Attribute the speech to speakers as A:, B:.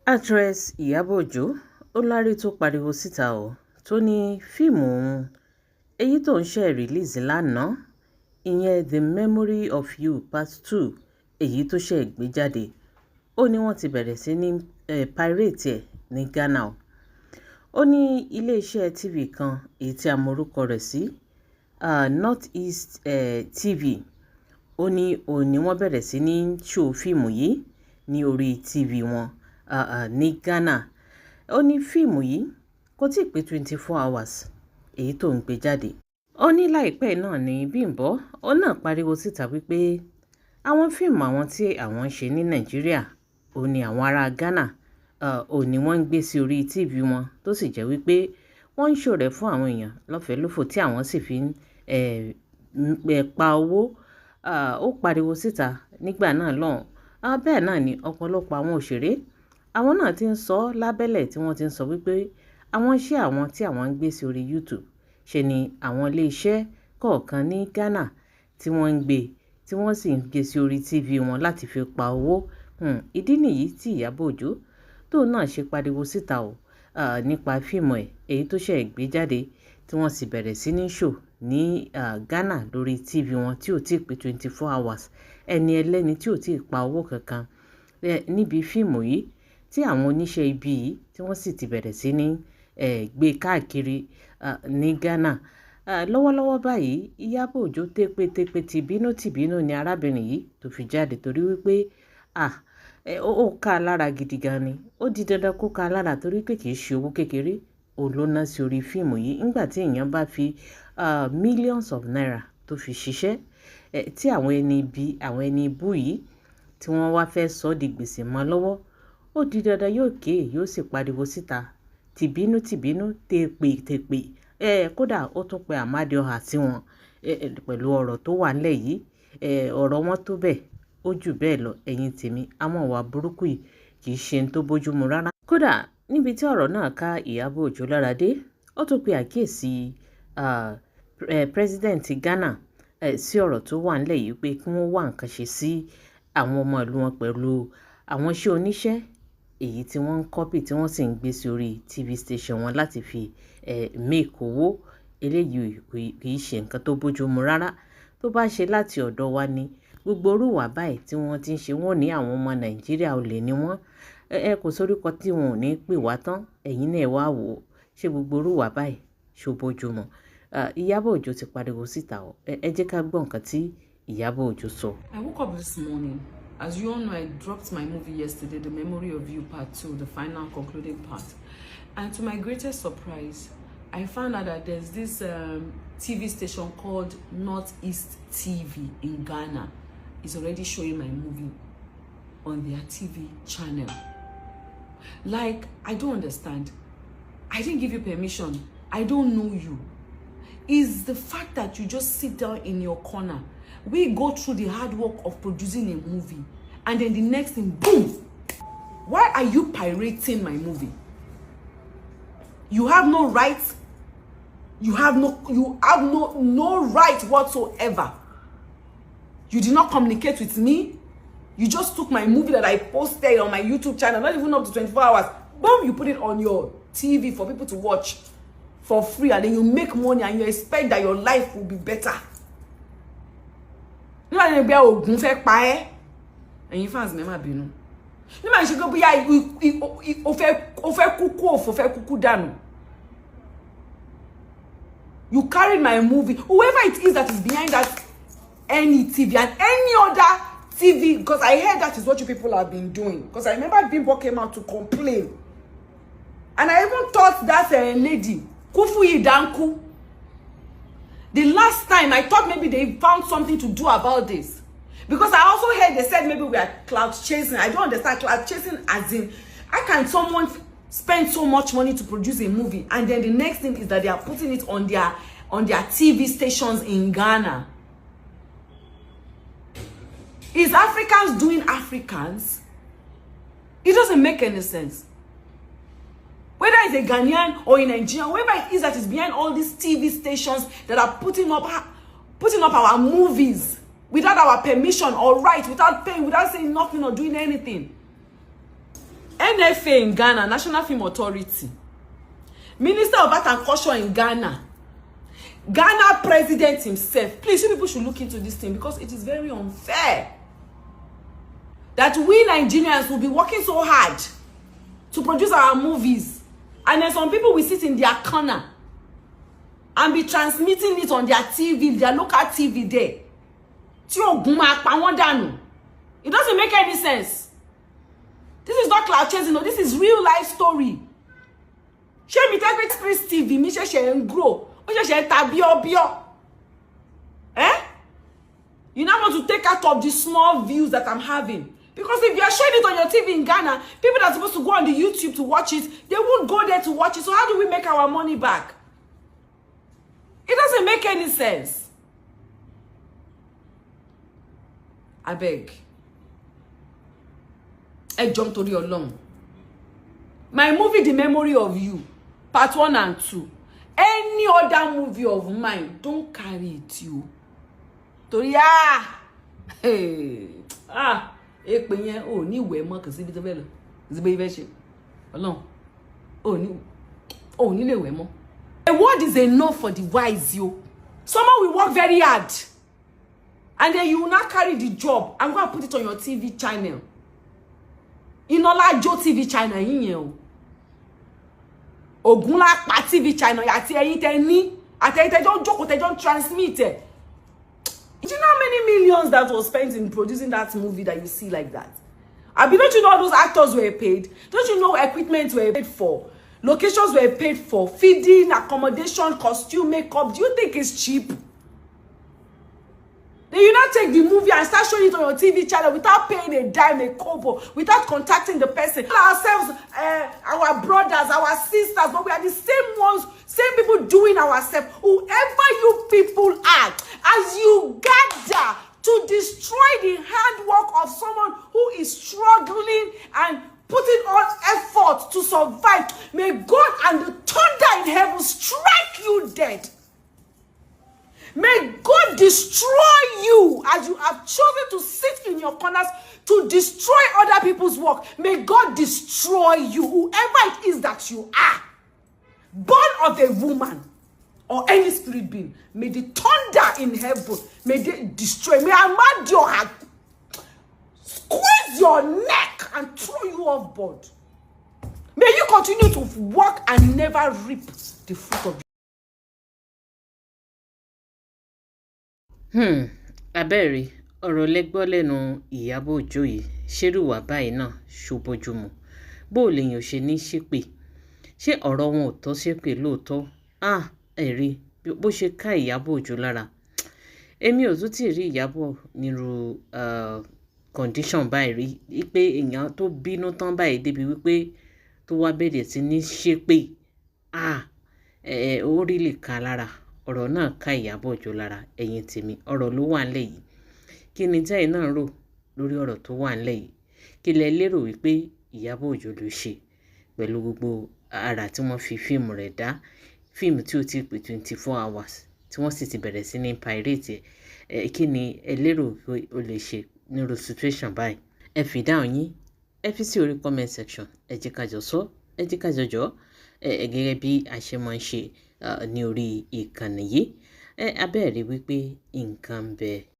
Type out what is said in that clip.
A: Actress Iyabo Ojo ó lárí tó pariwo síta o tó ní fíìmù òun èyí tó ń ṣe rìlíìsì lánàá ìyẹn The Memory of You Part 2 èyí tó ṣe gbé jáde ó ní wọ́n ti bẹ̀rẹ̀ sí ní pirate ẹ̀ ní Ghana o. Ó ní iléeṣẹ́ TV kan èyí tí a mọrúkọ rẹ̀ sí Northeast TV ó ní òun ni wọ́n bẹ̀rẹ̀ sí ní ṣó fíìmù yìí ní orí TV wọn ní Ghana. Ó ní fíìmù yìí kò tí ì pé 24 hours èyí tó ń gbé jáde. Ó ní láìpẹ́ náà ní Bímbọ́ ó náà pariwo síta wípé àwọn fíìmù àwọn tí àwọn ń ṣe ní Nàìjíríà ó ní àwọn ará Ghana ó ní wọ́n ń gbé sí orí TV wọn tó sì jẹ́ wípé wọ́n ń ṣò rẹ̀ fún àwọn èèyàn lọ́fẹ̀ẹ́ lófò tí àwọn sì fi ń pa owó. Ó pariwo síta nígbà náà lọ́hùn. Bẹ́ẹ̀ náà ni ọ̀pọ̀lọpọ̀ àwọn òṣèré àwọn náà ti ń sọ lábẹ́lẹ̀ tí wọ́n ti ń sọ wípé àwọn iṣẹ́ àwọn tí àwọn ń gbé sí orí YouTube ṣe ni àwọn ilé-iṣẹ́ kọ̀ọ̀kan ní Ghana tí wọ́n ń gbé tí wọ́n sì ń gbé sí orí TV wọn láti fi pa owó. Ìdí nìyí tí Iyabo Ojo tóun náà ṣe pariwo síta o nípa fíìmù ẹ̀ èyí tó ṣe gbé jáde tí wọ́n sì bẹ̀rẹ̀ sí ní ṣò ní Ghana lórí TV wọn tí ò tí ì pé 24 hours ẹni ẹlẹ́ni tí ò tí ì pa owó kankan níbi fíìmù yìí tí àwọn oníṣẹ́ ibi yìí tí wọ́n sì ti bẹ̀rẹ̀ sí ní gbé káàkiri ní Ghana. Lọ́wọ́lọ́wọ́ báyìí Iyabo Ojo tépétépé tìbínú ni arábìnrin yìí tó fi jáde torí wípé ó ká lára gidi gan ni. Ó di dandan kó ká lára torí pé kì í ṣe owó kékeré òun ló ná sí orí fíìmù yìí nígbà tí èèyàn bá fi millions of naira tó fi ṣiṣẹ́ tí àwọn ẹni ibi àwọn ẹni ibú yìí tí wọ́n wá fẹ́ sọ di gbèsè mọ́ lọ́wọ́ ó di dandan yóò sì pariwo síta tìbínú tèpè kódà ó tún pe Amadioha sí wọn pẹ̀lú ọ̀rọ̀ tó wà nílẹ̀ yìí ọ̀rọ̀ wọn tó bẹ́ẹ̀ ó jù bẹ́ẹ̀ lọ ẹ̀yin tèmi àwọn ìwà burúkú yìí kì í ṣe tó bójúmu rárá. Kódà níbi tí ọ̀rọ̀ náà ká Iyabo Ojo lára dé ó tún pe àkíyèsí president Ghana sí ọ̀rọ̀ tó wà nílẹ̀ yìí pé kí wọ́n wá nǹkan ṣe sí àwọn ọmọ ìlú wọn pẹ̀lú àwọn iṣẹ́ oníṣẹ́ èyí tí wọ́n ń kọ́pì tí wọ́n sì ń gbé sí orí TV station wọn láti fi make owó. Eléyìí kì í ṣe nǹkan tó bójúmu rárá. Tó bá ṣe láti ọ̀dọ̀ wa ni gbogbo orúwà báyìí tí wọ́n ti ń ṣe wọ́n ní àwọn ọmọ Nàìjíríà olè ni wọ́n kò sórúkọ tí wọn ò ní pè wá tán ẹ̀yin náà wá wò ó ṣé gbogbo orúwà báyìí ṣó bójúmu. Iyabo Ojo ti pariwo síta o ẹ jẹ́ ká gbọ́ nǹkan tí Iyabo Ojo sọ.
B: I woke up this morning. As you all know, I dropped my movie yesterday, The Memory of You Part 2, the final concluding part. And to my greatest surprise, I found out that there's this TV station called Northeast TV in Ghana. It's already showing my movie on their TV channel. Like, I don't understand. I didn't give you permission. I don't know you. It's the fact that you just sit down in your corner. We go through the hard work of producing a movie, and then the next thing, boom! Why are you pirating my movie? You have no right. You have no right whatsoever. You did not communicate with me. You just took my movie that I posted on my YouTube channel, not even up to 24 hours. Boom! You put it on your TV for people to watch for free, and then you make money and you expect that your life will be better. Nígbà tí ẹgbẹ́ ogun fẹ́ pa ẹ́ ẹ̀yin fans mi má bínú nígbà tí ṣe pé bóyá o fẹ́ kúkú òfò fẹ́ kúkú dànù. You carried my movie, whoever it is that is behind that any TV and any other TV, because I heard that is what you people have been doing, because I remember Bimbo came out to complain, and I even thought that lady Kufu Idanku, the last time I thought maybe they found something to do about this, because I also heard they said maybe we are cloud chasing. I don't understand cloud chasing as in how can someone spend so much money to produce a movie and then the next thing is that they are putting it on their TV stations in Ghana? Is Africans doing Africans? It doesn't make any sense. Whether it's a Ghanaian or in Nigeria, whoever it is that is behind all these TV stations that are putting up our movies without our permission or right, without paying, without saying nothing or doing anything. NFA in Ghana, National Film Authority, Minister of Art and Culture in Ghana, Ghana President himself. Please, you people should look into this thing, because it is very unfair that we Nigerians will be working so hard to produce our movies, and then some people will sit in their corner and be transmitting it on their TV, their local TV there. It doesn't make any sense. This is not cloud chasing, no, this is real life story. Share me take Express TV, me share grow. You now want to take out of the small views that I'm having. Because if you are showing it on your TV in Ghana, people that are supposed to go on the YouTube to watch it, they won't go there to watch it. So how do we make our money back? It doesn't make any sense. I beg. I jump to the along. My movie, The Memory of You, part 1 and 2. Any other movie of mine, don't carry it, you. Torí èpè ò ní ìwé mọ́ kò síbi tó fẹ́ lọ. Síbi ìfẹ́ ṣe. Ọlọ́run. Ò ní lè wẹ̀ mọ́. A word is enough for the wise, yo. Someone will work very hard, and then you will not carry the job and go and put it on your TV channel. Inola Jo TV channel yín yẹn o. Ogunlapa TV channel àti ẹ̀yin tẹ́ ní àti ẹ̀yin tẹ́ jọ jókòó tẹ́ jọ transmit ẹ̀. Do you know how many millions that was spent in producing that movie that you see like that? I mean, don't you know all those actors were paid? Don't you know equipment were paid for? Locations were paid for? Feeding, accommodation, costume, makeup. Do you think it's cheap? Then you now take the movie and start showing it on your TV channel without paying a dime, a kobo, without contacting the person. Ourselves, our brothers, our sisters, but we are the same ones, same people doing ourselves. Whoever you people are, as you gather to destroy the handwork of someone who is struggling and putting on effort to survive, may God and the thunder in heaven strike you dead. May God destroy you as you have chosen to sit in your corners to destroy other people's work. May God destroy you, whoever it is that you are, born of a woman or any spirit being. May the thunder in heaven, may they destroy. May Amadioha squeeze your neck and throw you off board. May you continue to work and never reap the fruit of
A: abẹ́rẹ́ ọ̀rọ̀ lẹ́gbọ́ lẹ́nu Iyabo Ojo yìí ṣerúwà báyìí náà ṣòbójúmu bó o lèèyàn ṣe ní ṣépè ṣé ọ̀rọ̀ wọn ò tọ́ ṣépè lóòótọ́ ẹ̀rí bó ṣe ká Iyabo Ojo lára èmi ò tún tí ì rí Iyabo nírú condition báyìí rí pé èèyàn tó bínú tán báyìí débi wípé tó wá bẹ̀rẹ̀ sí ní ṣépè ó rí lè ká lára. Ọ̀rọ̀ náà ká Iyabo Ojo lára ẹ̀yin tèmi ọ̀rọ̀ ló wà ńlẹ̀ yìí kí ni tẹ́yin náà rò lórí ọ̀rọ̀ tó wà ńlẹ̀ yìí kí lẹ lérò wípé Iyabo Ojo ló ṣe pẹ̀lú gbogbo ara tí wọ́n fi fíìmù rẹ̀ dá fíìmù tí ó ti pé 24 hours tí wọ́n sì ti bẹ̀rẹ̀ sí ní pirate kí ni ẹ lérò pé ó lè ṣe nírú situation báyìí ẹ fi dáhùn yín ẹ fi sí orí comment section ẹ jẹ́ ká jọ sọ ẹ jẹ́ ká jọ jọ gẹ́gẹ́ bí a ṣe máa ń ṣe ní orí ìkànnì yìí abẹ́rẹ́ wípé nǹkan ń bẹ